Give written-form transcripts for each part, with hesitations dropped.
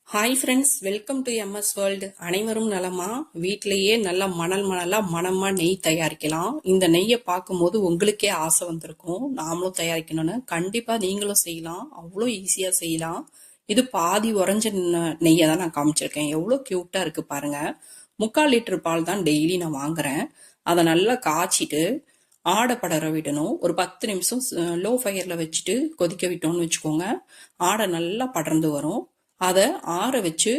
Hi friends, welcome to MS world. அனைவரும் நலமா? வீட்டிலேயே நல்லா மணலா மணமா நெய் தயாரிக்கலாம். இந்த நெய்யை பார்க்கும்போது உங்களுக்கே ஆசை வந்திருக்கும், நாமளும் தயாரிக்கணும்னு. கண்டிப்பா நீங்களும் செய்யலாம், அவ்வளோ ஈஸியா செய்யலாம். இது பாதி உறைஞ்ச நெய்யை தான் நான் காமிச்சிருக்கேன். எவ்வளோ கியூட்டா இருக்கு பாருங்க. 3/4 லிட்டர் பால் தான் டெய்லி நான் வாங்குறேன். அதை நல்லா காய்ச்சிட்டு ஆடை படர விடணும். ஒரு 10 நிமிஷம் லோ ஃபயர்ல வச்சுட்டு கொதிக்க விட்டோம்னு வச்சுக்கோங்க. ஆடை நல்லா படர்ந்து வரும். அதை ஆற வச்சு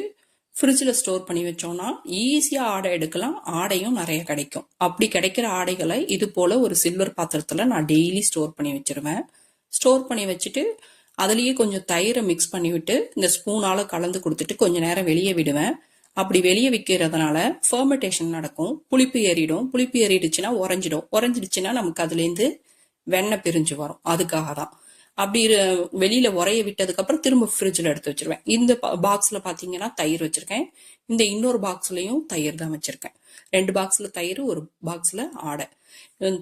ஃப்ரிட்ஜில் ஸ்டோர் பண்ணி வச்சோம்னா ஈஸியாக ஆடை எடுக்கலாம். ஆடையும் நிறைய கிடைக்கும். அப்படி கிடைக்கிற ஆடைகளை இது போல ஒரு சில்வர் பாத்திரத்தில் நான் டெய்லி ஸ்டோர் பண்ணி வச்சிருவேன். ஸ்டோர் பண்ணி வச்சுட்டு அதுலேயே கொஞ்சம் தயிரை மிக்ஸ் பண்ணி விட்டு இந்த ஸ்பூனால கலந்து கொடுத்துட்டு கொஞ்ச நேரம் வெளியே விடுவேன். அப்படி வெளியே விற்கிறதுனால ஃபர்மெண்டேஷன் நடக்கும். புளிப்பு ஏறிடும். புளிப்பு ஏறிடுச்சுன்னா உறைஞ்சிடுச்சுன்னா நமக்கு அதுலேருந்து வெண்ணெய் பிரிஞ்சு வரும். அதுக்காக தான். அப்படி வெளியில உரைய விட்டதுக்கு அப்புறம் திரும்ப ஃப்ரிட்ஜில் எடுத்து வச்சிருவேன். இந்த பாக்ஸ்ல பாத்தீங்கன்னா தயிர் வச்சிருக்கேன். இந்த இன்னொரு பாக்ஸ்லயும் தயிர் தான் வச்சிருக்கேன். 2 பாக்ஸ்ல தயிர், ஒரு பாக்ஸ்ல ஆடை.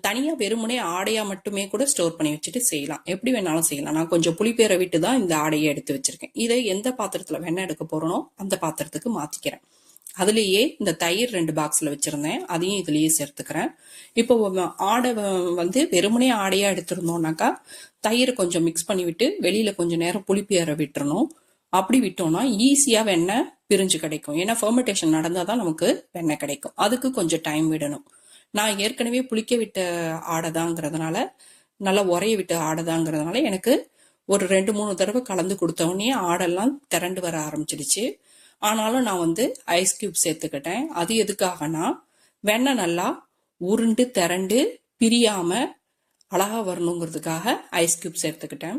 தனியா வெறுமனே ஆடையா மட்டுமே கூட ஸ்டோர் பண்ணி வச்சுட்டு செய்யலாம். எப்படி வேணாலும் செய்யலாம். நான் கொஞ்சம் புளிப்பேற விட்டு தான் இந்த ஆடையை எடுத்து வச்சிருக்கேன். இதை எந்த பாத்திரத்துல வெண்ணெய் எடுக்க போறனோ அந்த பாத்திரத்துக்கு மாத்திக்கிறேன். அதுலேயே இந்த தயிர் 2 பாக்ஸ்ல வச்சிருந்தேன், அதையும் இதுலயே சேர்த்துக்கிறேன். இப்போ ஆடை வந்து வெறுமனே ஆடையா எடுத்திருந்தோம்னாக்கா தயிரை கொஞ்சம் மிக்ஸ் பண்ணி விட்டு வெளியில கொஞ்சம் நேரம் புளிப்பு ஏற விட்டுறணும். அப்படி விட்டோம்னா ஈஸியா வெண்ணெய் பிரிஞ்சு கிடைக்கும். ஏன்னா ஃபர்மெண்டேஷன் நடந்தாதான் நமக்கு வெண்ணெய் கிடைக்கும். அதுக்கு கொஞ்சம் டைம் விடணும். நான் ஏற்கனவே புளிக்க விட்ட ஆடைதாங்கிறதுனால, நல்லா உரைய விட்ட ஆடைதாங்கிறதுனால எனக்கு ஒரு 2-3 தடவை கலந்து கொடுத்தோடனே ஆடெல்லாம் திரண்டு வர ஆரம்பிச்சிடுச்சு. ஆனாலும் நான் வந்து ஐஸ் கியூப் சேர்த்துக்கிட்டேன். அது எதுக்காகனா வெண்ணெய் நல்லா உருண்டு திரண்டு பிரியாம அழகா வரணுங்கிறதுக்காக ஐஸ் கியூப் சேர்த்துக்கிட்டேன்.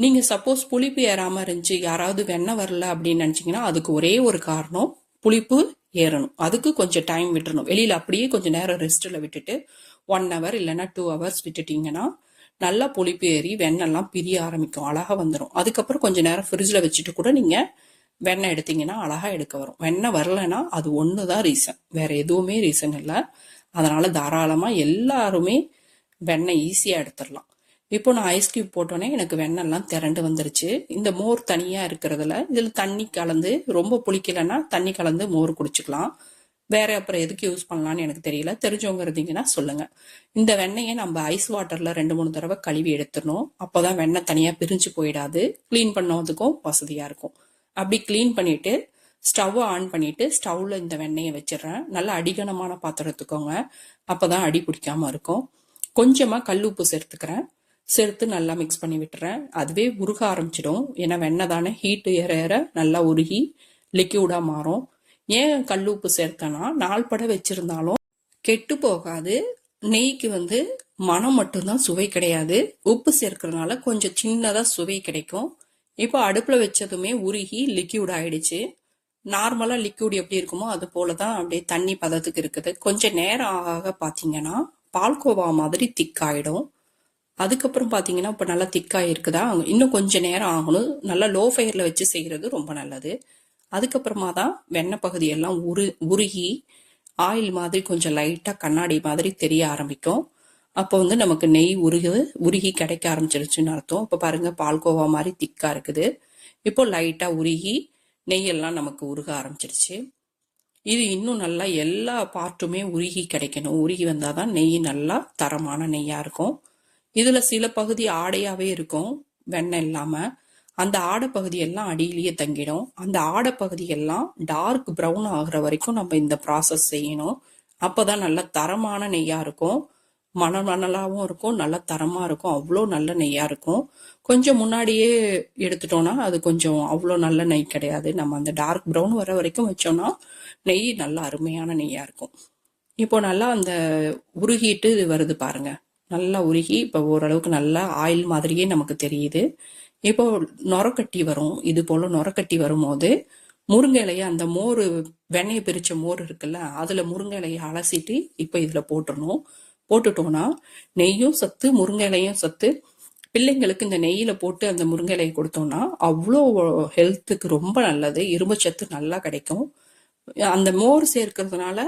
நீங்க சப்போஸ் புளிப்பு ஏறாம இருந்துச்சு, யாராவது வெண்ணெய் வரல அப்படின்னு நினைச்சீங்கன்னா அதுக்கு ஒரே ஒரு காரணம், புளிப்பு ஏறணும். அதுக்கு கொஞ்சம் டைம் விட்டுறணும். வெளியில அப்படியே கொஞ்சம் நேரம் ரெஸ்ட்ல விட்டுட்டு 1 hour இல்லைன்னா 2 hours விட்டுட்டீங்கன்னா நல்லா புளிப்பு ஏறி வெண்ணெல்லாம் பிரிய ஆரம்பிக்கும், அழகா வந்துடும். அதுக்கப்புறம் கொஞ்சம் நேரம் ஃப்ரிட்ஜில் வச்சுட்டு கூட நீங்க வெண்ணெய் எடுத்தீங்கன்னா அழகா எடுக்க வரும். வெண்ணெய் வரலைன்னா அது ஒண்ணுதான் ரீசன், வேற எதுவுமே ரீசன் இல்லை. அதனால தாராளமா எல்லாருமே வெண்ணெய் ஈஸியா எடுத்துடலாம். இப்போ நான் ஐஸ் கியூப் போட்டோன்னே எனக்கு வெண்ணெய்லாம் திரண்டு வந்துருச்சு. இந்த மோர் தனியா இருக்கிறதுல இதுல தண்ணி கலந்து, ரொம்ப புளிக்கலைன்னா தண்ணி கலந்து மோர் குடிச்சுக்கலாம். வேற அப்புறம் எதுக்கு யூஸ் பண்ணலாம்னு எனக்கு தெரியல. தெரிஞ்சவங்க இருந்தீங்கன்னா சொல்லுங்க. இந்த வெண்ணெயை நம்ம ஐஸ் வாட்டர்ல 2-3 தடவை கழுவி எடுத்துடணும். அப்போதான் வெண்ணெய் தனியா பிரிஞ்சு போயிடாது. கிளீன் பண்ணதுக்கும் வசதியா இருக்கும். அப்படி கிளீன் பண்ணிட்டு ஸ்டவ்வை ஆன் பண்ணிட்டு ஸ்டவ்ல இந்த வெண்ணெயை வச்சிடறேன். நல்லா அடிகனமான பாத்திரத்துக்கோங்க, அப்பதான் அடி பிடிக்காம இருக்கும். கொஞ்சமா கல் உப்பு சேர்த்துக்கிறேன். சேர்த்து நல்லா மிக்ஸ் பண்ணி விட்டுறேன். அதுவே உருக ஆரம்பிச்சிடும். ஏன்னா வெண்ணெய் தானே, ஹீட் ஏற ஏற நல்லா உருகி லிக்யூடா மாறும். ஏன் கல் உப்பு சேர்த்தனா, நாள் பட வச்சிருந்தாலும் கெட்டு போகாது. நெய்க்கு வந்து மனம் மட்டும்தான், சுவை கிடையாது. உப்பு சேர்க்கறதுனால கொஞ்சம் சின்னதா சுவை கிடைக்கும். இப்போ அடுப்புல வச்சதுமே உருகி லிக்யூட் ஆயிடுச்சு. நார்மலா லிக்யூட் எப்படி இருக்குமோ அது போலதான் அப்படியே தண்ணி பதத்துக்கு இருக்குது. கொஞ்சம் நேரம் ஆக பாத்தீங்கன்னா பால்கோவா மாதிரி திக்காயிடும். அதுக்கப்புறம் பாத்தீங்கன்னா இப்ப நல்லா திக்காய் இருக்குதா, இன்னும் கொஞ்சம் நேரம் ஆகணும். நல்லா லோ ஃபயர்ல வச்சு செய்யறது ரொம்ப நல்லது. அதுக்கப்புறமா தான் வெண்ணெய் பகுதி எல்லாம் உருகி ஆயில் மாதிரி கொஞ்சம் லைட்டா கண்ணாடி மாதிரி தெரிய ஆரம்பிக்கும். அப்போ வந்து நமக்கு நெய் உருகி கிடைக்க ஆரம்பிச்சிருச்சுன்னு அர்த்தம். இப்ப பாருங்க, பால்கோவா மாதிரி திக்கா இருக்குது. இப்போ லைட்டா உருகி நெய்யெல்லாம் நமக்கு உருக ஆரம்பிச்சிருச்சு. இது இன்னும் நல்லா எல்லா பார்ட்டுமே உருகி கிடைக்கணும். உருகி வந்தாதான் நெய் நல்லா தரமான நெய்யா இருக்கும். இதுல சில பகுதி ஆடையாவே இருக்கும் வெண்ணெய் இல்லாம. அந்த ஆடை பகுதி எல்லாம் அடியிலேயே தங்கிடும். அந்த ஆடை பகுதி எல்லாம் டார்க் ப்ரௌன் ஆகுற வரைக்கும் நம்ம இந்த ப்ராசஸ் செய்யணும். அப்பதான் நல்ல தரமான நெய்யா இருக்கும். மணலாவும் இருக்கும், நல்ல தரமா இருக்கும். அவ்வளோ நல்ல நெய்யா இருக்கும். கொஞ்சம் முன்னாடியே எடுத்துட்டோம்னா அது கொஞ்சம் அவ்வளோ நல்ல நெய் கிடையாது. நம்ம அந்த டார்க் ப்ரௌன் வர வரைக்கும் வச்சோம்னா நெய் நல்ல அருமையான நெய்யா இருக்கும். இப்போ நல்லா அந்த உருகிட்டு வருது பாருங்க. நல்லா உருகி இப்போ ஓரளவுக்கு நல்லா ஆயில் மாதிரியே நமக்கு தெரியுது. இப்போ நொரக்கட்டி வரும். இது போல நொரக்கட்டி வரும்போது முருங்கை இலைய, அந்த மோர் வெண்ணெயை பிரிச்ச மோர் இருக்குல்ல, அதுல முருங்கை இலையை அலசிட்டு இப்ப இதுல போட்டுடணும். போட்டுட்டோம்னா நெய்யும் சத்து, முருங்கை இலையும் சத்து. பிள்ளைங்களுக்கு இந்த நெய்யில போட்டு அந்த முருங்கை இலையை கொடுத்தோம்னா அவ்வளோ ஹெல்த்துக்கு ரொம்ப நல்லது. இரும்பு சத்து நல்லா கிடைக்கும். அந்த மோர் சேர்க்கறதுனால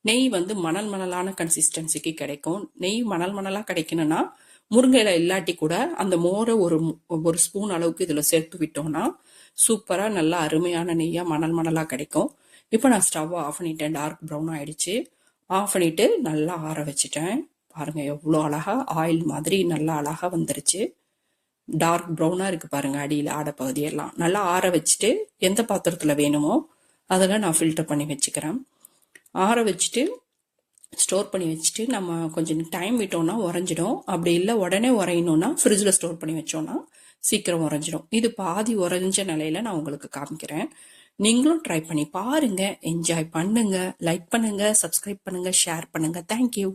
நெய் வந்து மணலான கன்சிஸ்டன்சிக்கு கிடைக்கும். நெய் மணலா கிடைக்கணும்னா முருங்கை இலை இல்லாட்டி கூட அந்த மோரை ஒரு ஸ்பூன் அளவுக்கு இதுல சேர்த்து விட்டோம்னா சூப்பராக நல்லா அருமையான நெய்யாக மணல் மணலாக கிடைக்கும். இப்போ நான் ஸ்டவ் ஆஃப் பண்ணிட்டேன். டார்க் ப்ரௌன் ஆயிடுச்சு. ஆஃப் பண்ணிட்டு நல்லா ஆற வச்சுட்டேன். பாருங்க எவ்வளோ அழகா ஆயில் மாதிரி நல்லா அழகா வந்துருச்சு. டார்க் ப்ரௌனாக இருக்கு பாருங்க. அடியில் ஆடை பகுதியெல்லாம் நல்லா ஆற வச்சுட்டு எந்த பாத்திரத்தில் வேணுமோ அதெல்லாம் நான் ஃபில்டர் பண்ணி வச்சுக்கிறேன். ஆற வச்சுட்டு ஸ்டோர் பண்ணி வச்சுட்டு நம்ம கொஞ்சம் டைம் விட்டோம்னா உறைஞ்சிடும். அப்படி இல்லை உடனே உறையணும்னா ஃப்ரிட்ஜில் ஸ்டோர் பண்ணி வச்சோம்னா சீக்கிரம் உறைஞ்சிடும். இது பாதி உறைஞ்ச நிலையில நான் உங்களுக்கு காமிக்கிறேன். நீங்களும் ட்ரை பண்ணி பாருங்க, என்ஜாய் பண்ணுங்க, லைக் பண்ணுங்க, சப்ஸ்கிரைப் பண்ணுங்க, ஷேர் பண்ணுங்க. தேங்க்யூ.